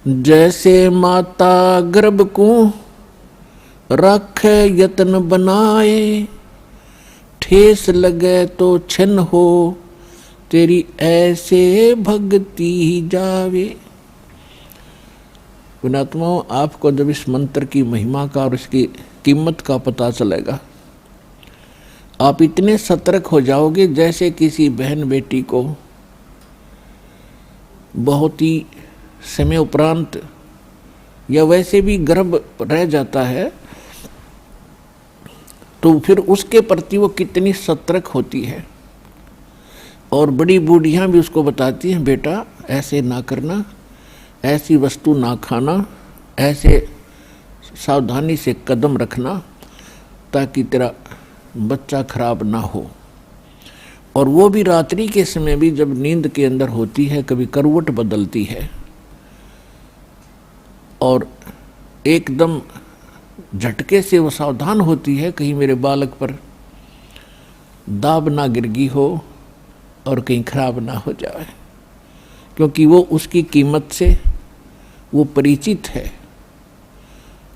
जैसे माता गर्भ को रखे यत्न बनाए, ठेस लगे तो छिन्न हो, तेरी ऐसे भक्ति जावे। गुणात्माओं, आपको जब इस मंत्र की महिमा का और इसकी कीमत का पता चलेगा, आप इतने सतर्क हो जाओगे जैसे किसी बहन बेटी को बहुत ही समय उपरांत या वैसे भी गर्भ रह जाता है तो फिर उसके प्रति वो कितनी सतर्क होती है। और बड़ी बूढ़ियाँ भी उसको बताती हैं, बेटा ऐसे ना करना, ऐसी वस्तु ना खाना, ऐसे सावधानी से कदम रखना ताकि तेरा बच्चा खराब ना हो। और वो भी रात्रि के समय भी जब नींद के अंदर होती है, कभी करवट बदलती है और एकदम झटके से वो सावधान होती है कहीं मेरे बालक पर दाब ना गिरगी हो और कहीं खराब ना हो जाए, क्योंकि वो उसकी कीमत से वो परिचित है।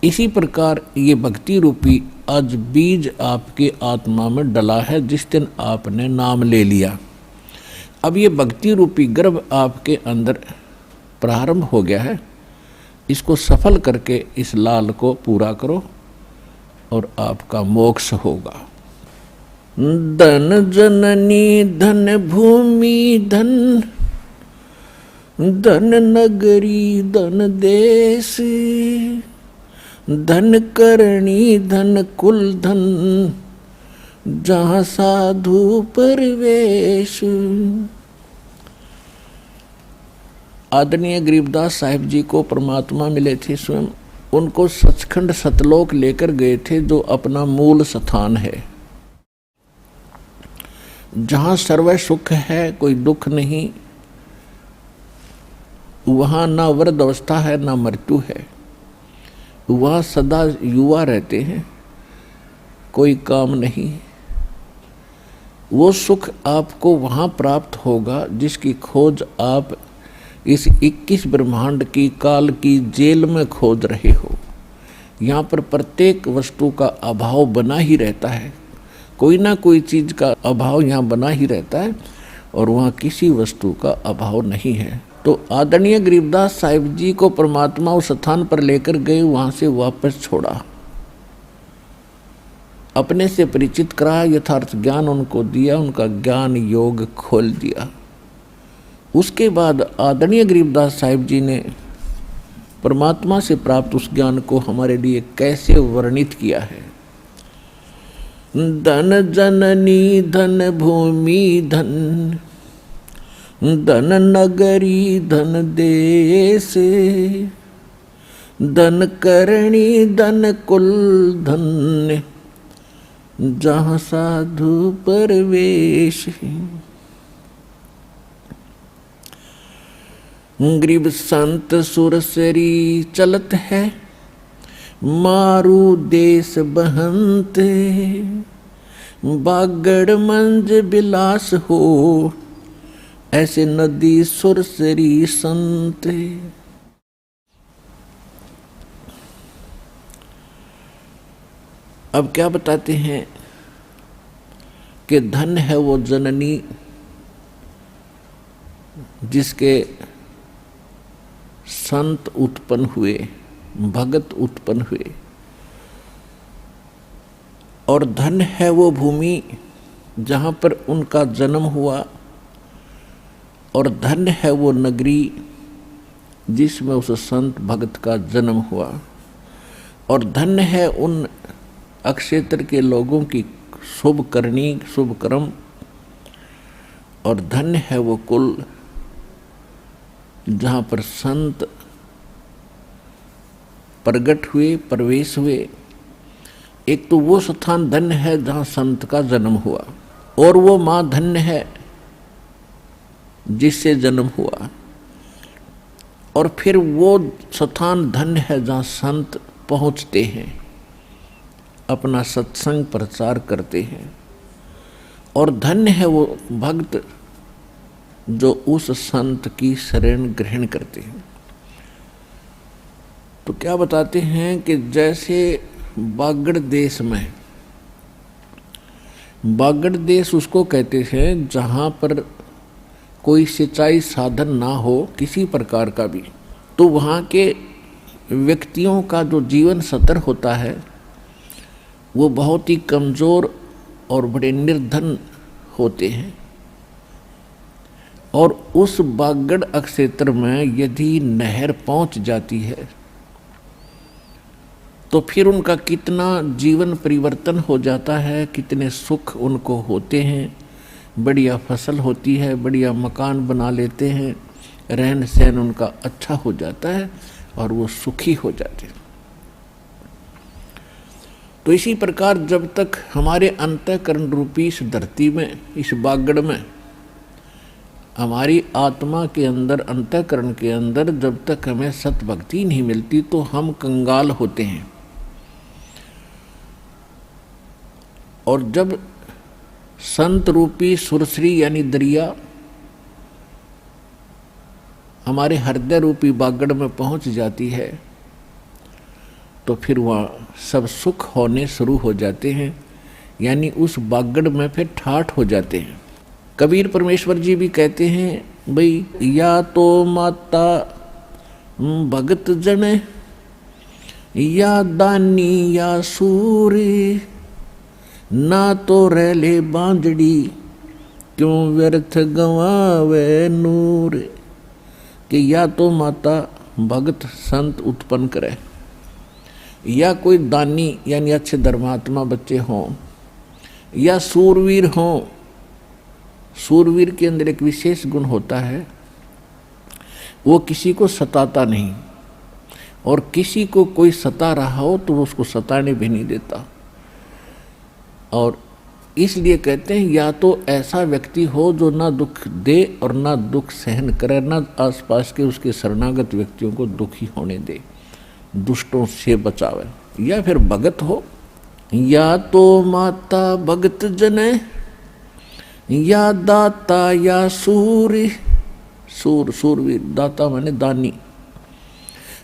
इसी प्रकार ये भक्ति रूपी आज बीज आपके आत्मा में डला है जिस दिन आपने नाम ले लिया। अब ये भक्ति रूपी गर्भ आपके अंदर प्रारंभ हो गया है, इसको सफल करके इस लाल को पूरा करो और आपका मोक्ष होगा। धन जननी धन भूमि धन, धन नगरी धन देश, धन करणी धन कुल धन, जहाँ साधु परवेश। आदरणीय गरीबदास साहिब जी को परमात्मा मिले थे स्वयं, उनको सचखंड सतलोक लेकर गए थे जो अपना मूल स्थान है, जहाँ सर्व सुख है, कोई दुख नहीं, वहाँ ना वृद्ध अवस्था है ना मृत्यु है, वहाँ सदा युवा रहते हैं, कोई काम नहीं। वो सुख आपको वहाँ प्राप्त होगा जिसकी खोज आप इस 21 ब्रह्मांड की काल की जेल में खोज रहे हो। यहाँ पर प्रत्येक वस्तु का अभाव बना ही रहता है, कोई ना कोई चीज़ का अभाव यहाँ बना ही रहता है और वहाँ किसी वस्तु का अभाव नहीं है। तो आदरणीय गरीबदास साहिब जी को परमात्मा उस स्थान पर लेकर गए, वहाँ से वापस छोड़ा, अपने से परिचित करा, यथार्थ ज्ञान उनको दिया, उनका ज्ञान योग खोल दिया। उसके बाद आदरणीय गरीबदास साहिब जी ने परमात्मा से प्राप्त उस ज्ञान को हमारे लिए कैसे वर्णित किया है। धन जननी धन भूमि धन, धन नगरी धन देश, धन करणी धन कुल धन, जहाँ साधु परवेश। गरीब संत सुरसरी चलत है, मारू देश बहंत, बागड़ मंज बिलास हो, ऐसे नदी सुरसरी संत। अब क्या बताते हैं कि धन है वो जननी जिसके संत उत्पन्न हुए, भगत उत्पन्न हुए, और धन है वो भूमि जहाँ पर उनका जन्म हुआ, और धन है वो नगरी जिसमें उस संत भगत का जन्म हुआ, और धन है उन अक्षेत्र के लोगों की शुभ करनी शुभ कर्म, और धन है वो कुल जहाँ पर संत प्रगट हुए, प्रवेश हुए। एक तो वो स्थान धन्य है जहाँ संत का जन्म हुआ, और वो माँ धन्य है जिससे जन्म हुआ, और फिर वो स्थान धन्य है जहाँ संत पहुँचते हैं, अपना सत्संग प्रचार करते हैं, और धन्य है वो भक्त जो उस संत की शरण ग्रहण करते हैं। तो क्या बताते हैं कि जैसे बागड़ देश में, बागड़ देश उसको कहते हैं जहाँ पर कोई सिंचाई साधन ना हो किसी प्रकार का भी, तो वहाँ के व्यक्तियों का जो जीवन स्तर होता है वो बहुत ही कमज़ोर और बड़े निर्धन होते हैं। और उस बागड़ क्षेत्र में यदि नहर पहुंच जाती है तो फिर उनका कितना जीवन परिवर्तन हो जाता है, कितने सुख उनको होते हैं, बढ़िया फसल होती है, बढ़िया मकान बना लेते हैं, रहन सहन उनका अच्छा हो जाता है और वो सुखी हो जाते हैं। तो इसी प्रकार जब तक हमारे अंतःकरण रूपी इस धरती में, इस बागड़ में, हमारी आत्मा के अंदर, अंतःकरण के अंदर जब तक हमें सत भक्ति नहीं मिलती तो हम कंगाल होते हैं। और जब संत रूपी सुरसरी यानी दरिया हमारे हृदय रूपी बागड़ में पहुंच जाती है तो फिर वहाँ सब सुख होने शुरू हो जाते हैं, यानी उस बागड़ में फिर ठाठ हो जाते हैं। कबीर परमेश्वर जी भी कहते हैं भाई, या तो माता भगत जन, या दानी या सूरी, ना तो रहले बांजड़ी, क्यों व्यर्थ गंवावे नूर। कि या तो माता भगत संत उत्पन्न करे, या कोई दानी यानी अच्छे धर्मात्मा बच्चे हों, या सूरवीर हों। सूरवीर के अंदर एक विशेष गुण होता है, वो किसी को सताता नहीं, और किसी को कोई सता रहा हो तो वो उसको सताने भी नहीं देता। और इसलिए कहते हैं या तो ऐसा व्यक्ति हो जो ना दुख दे और ना दुख सहन करे, ना आसपास के उसके शरणागत व्यक्तियों को दुखी होने दे, दुष्टों से बचावे। या फिर भगत हो, या तो माता भगत जने, या दाता या सूरी। सूरवीर, दाता माने दानी।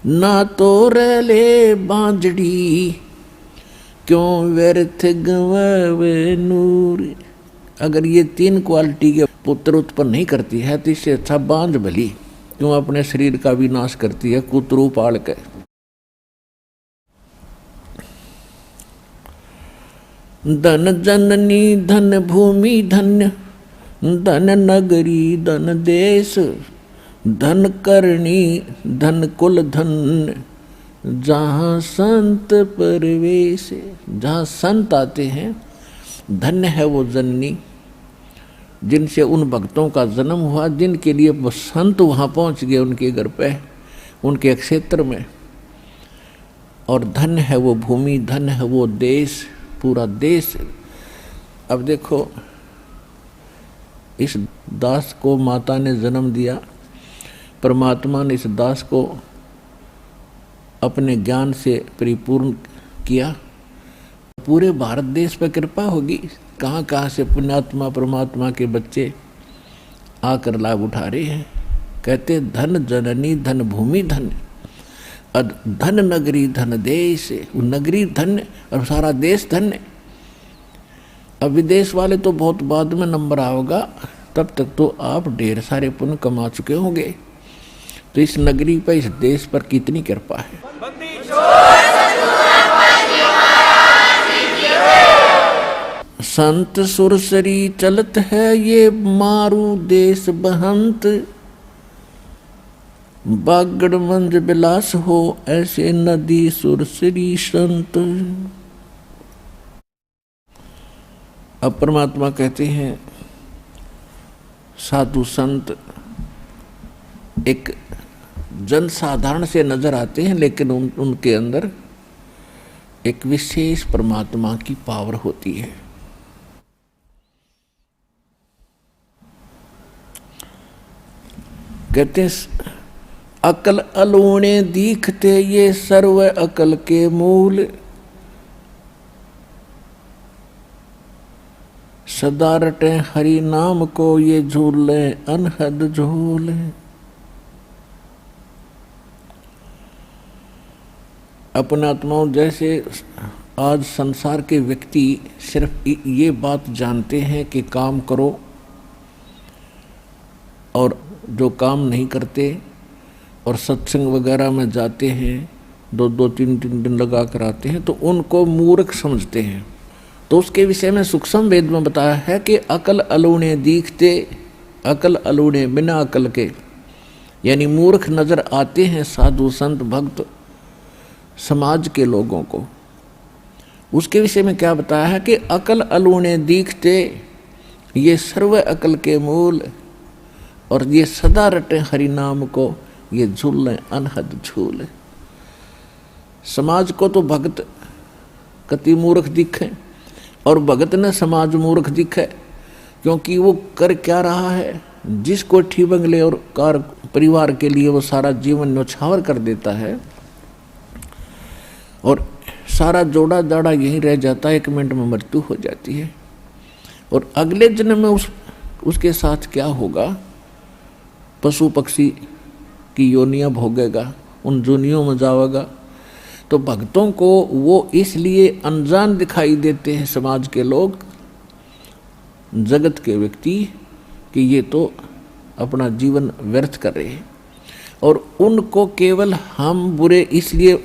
ना तो रहले बांजड़ी, क्यों व्यर्थ गंवावे नूर। अगर ये तीन क्वालिटी के पुत्र उत्पन्न नहीं करती है तो इससे अच्छा बांझ भली, क्यों अपने शरीर का विनाश करती है कुतरू पाल के। धन जननी धन भूमि धन्य, धन नगरी धन देश, धन करणी धन कुल धन, जहाँ संत परवेश। जहाँ संत आते हैं, धन्य है वो जननी जिनसे उन भक्तों का जन्म हुआ, जिनके लिए वो संत वहाँ पहुँच गए उनके घर पे, उनके क्षेत्र में। और धन्य है वो भूमि, धन्य है वो देश, पूरा देश। अब देखो, इस दास को माता ने जन्म दिया, परमात्मा ने इस दास को अपने ज्ञान से परिपूर्ण किया। पूरे भारत देश पर कृपा होगी, कहाँ कहाँ से पुण्यात्मा परमात्मा के बच्चे आकर लाभ उठा रहे हैं। कहते धन जननी धन भूमि धन, धन नगरी धन देश। वो नगरी धन्य और सारा देश धन्य। अब विदेश वाले तो बहुत बाद में नंबर आओगा, तब तक तो आप ढेर सारे पुण्य कमा चुके होंगे। तो इस नगरी पर, इस देश पर कितनी कृपा है। संत सुरसरी चलत है ये मारू देश बहंत, बागड़ मंज बिलास हो ऐसे नदी सुरसरी संत। अब परमात्मा कहते हैं साधु संत एक जनसाधारण से नजर आते हैं, लेकिन उनके अंदर एक विशेष परमात्मा की पावर होती है। कहते हैं अकल अलूणे दीखते ये सर्व अकल के मूल, सदा रटे हरि नाम को ये झूले अनहद झूले। अपने आत्माओं जैसे आज संसार के व्यक्ति सिर्फ ये बात जानते हैं कि काम करो, और जो काम नहीं करते और सत्संग वगैरह में जाते हैं, 2-2 3 दिन लगा कर आते हैं, तो उनको मूर्ख समझते हैं। तो उसके विषय में सूक्ष्म वेद में बताया है कि अकल अलूणे दीखते, अकल अलूणे बिना अकल के, यानी मूर्ख नजर आते हैं साधु संत भक्त समाज के लोगों को। उसके विषय में क्या बताया है कि अकल अलूणे दीखते, ये सर्व अकल के मूल, और ये सदा रटे हरि नाम को, ये झूले अनहद झूले। समाज को तो भक्त कति मूर्ख दिखे, और भगत ने समाज मूर्ख दिखे, क्योंकि वो कर क्या रहा है, जिस कोठी बंगले और कार परिवार के लिए वो सारा जीवन न्यौछावर कर देता है, और सारा जोड़ा जाड़ा यहीं रह जाता है, 1 मिनट में मृत्यु हो जाती है। और अगले जन्म में उसके साथ क्या होगा, पशु पक्षी की योनियां भोगेगा, उन जोनियों में जाएगा। तो भक्तों को वो इसलिए अनजान दिखाई देते हैं समाज के लोग, जगत के व्यक्ति, कि ये तो अपना जीवन व्यर्थ कर रहे हैं। और उनको केवल हम बुरे इसलिए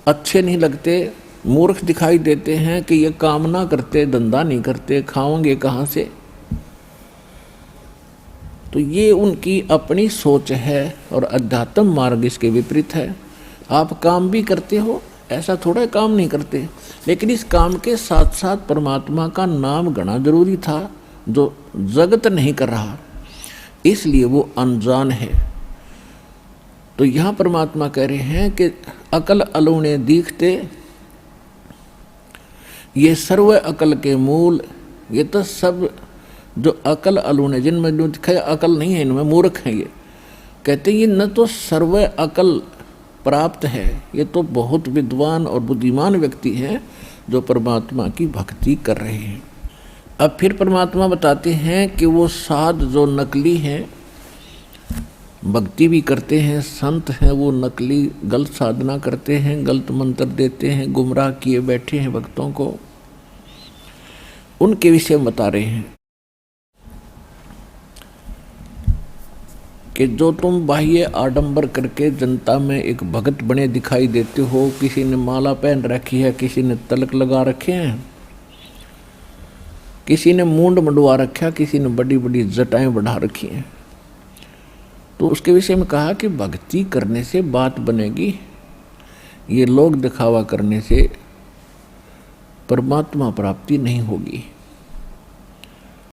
अच्छे नहीं लगते, मूर्ख दिखाई देते हैं कि ये काम ना करते, धंधा नहीं करते, खाओगे कहाँ से। तो ये उनकी अपनी सोच है, और अध्यात्म मार्ग इसके विपरीत है। आप काम भी करते हो, ऐसा थोड़ा काम नहीं करते, लेकिन इस काम के साथ साथ परमात्मा का नाम गणना जरूरी था, जो जगत नहीं कर रहा, इसलिए वो अनजान है। तो यहाँ परमात्मा कह रहे हैं कि अकल अलूणे दीखते, ये सर्व अकल के मूल, ये तो सब जो अकल अलूणे, जिनमें जो दिखाए अकल नहीं है, इनमें मूर्ख हैं। ये कहते ये न तो सर्व अकल प्राप्त है, ये तो बहुत विद्वान और बुद्धिमान व्यक्ति हैं जो परमात्मा की भक्ति कर रहे हैं। अब फिर परमात्मा बताते हैं कि वो साध जो नकली हैं, भक्ति भी करते हैं, संत हैं, वो नकली गलत साधना करते हैं, गलत मंत्र देते हैं, गुमराह किए बैठे हैं भक्तों को, उनके विषय में बता रहे हैं कि जो तुम बाह्य आडंबर करके जनता में एक भगत बने दिखाई देते हो, किसी ने माला पहन रखी है, किसी ने तिलक लगा रखे हैं, किसी ने मूंड मंडवा रखा, किसी ने बड़ी बड़ी जटाएं बढ़ा रखी हैं, तो उसके विषय में कहा कि भक्ति करने से बात बनेगी, ये लोग दिखावा करने से परमात्मा प्राप्ति नहीं होगी।